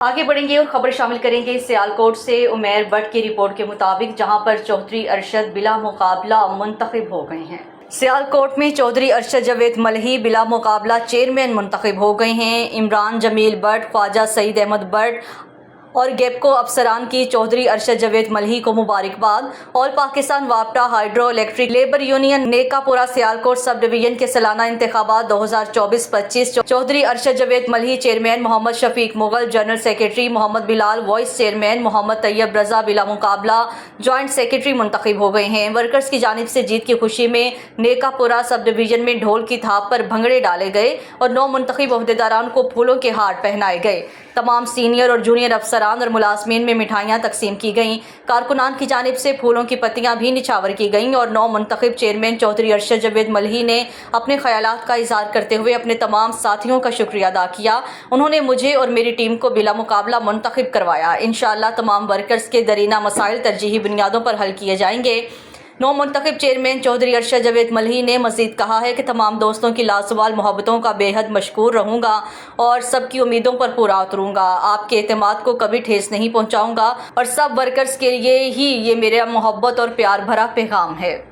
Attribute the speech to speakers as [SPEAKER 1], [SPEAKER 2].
[SPEAKER 1] आगे बढ़ेंगे और खबर शामिल करेंगे सियालकोट से। उमैर भट्ट की रिपोर्ट के मुताबिक जहां पर चौधरी अरशद बिला मुकाबला मुंतखब हो गए हैं, सियालकोट में चौधरी अरशद जावेद मलही बिला मुकाबला चेयरमैन मुंतखब हो गए हैं। इमरान जमील भट्ट, ख्वाजा सईद अहमद भट्ट और गेपको अफसरान की चौधरी अरशद जावेद मलही को मुबारकबाद। ऑल पाकिस्तान वापटा hydro electric labour union Nekapura Sialkot sub division के सालाना इंतखाबात 2024-25। Chaudhry Arshad Javed Malhi chairman, Mohammad Shafiq Mughal general secretary, Mohammad Bilal vice chairman, Mohammad Tayyab Raza बिला मुकाबला जॉइंट सेक्रेटरी मुंतखब हो गए हैं। वर्कर्स की जानिब से जीत की खुशी में नेकापुरा सब डिवीजन में ढोल की थाप पर भंगड़े डाले गए और 9 मुंतखब ओहदेदारान को फूलों के हार पहनाए गए। तमाम सीनियर और जूनियर अफसरान और मुलाजमीन में मिठाइयाँ तकसीम की गईं। कारकुनान की जानिब से फूलों की पत्तियाँ भी निछावर की गईं और 9 मुंतखब चेयरमैन चौधरी अरशद जावेद मलही ने अपने ख्यालात का इजहार करते हुए अपने तमाम साथियों का शुक्रिया अदा किया। उन्होंने मुझे और मेरी टीम को बिला मुकाबला मुंतखब करवाया। इंशाअल्लाह तमाम वर्कर्स के दरीना मसाइल तरजीही बुनियादों पर हल किए जाएंगे। 9 मुंतखब चेयरमैन चौधरी अरशद जावेद मलही ने मज़ीद कहा है कि तमाम दोस्तों की लाजवाल मोहब्बतों का बेहद मशकूर रहूँगा और सबकी उम्मीदों पर पूरा उतरूँगा। आपके एतमाद को कभी ठेस नहीं पहुँचाऊँगा और सब वर्कर्स के लिए ही ये मेरा मोहब्बत और प्यार भरा पैगाम है।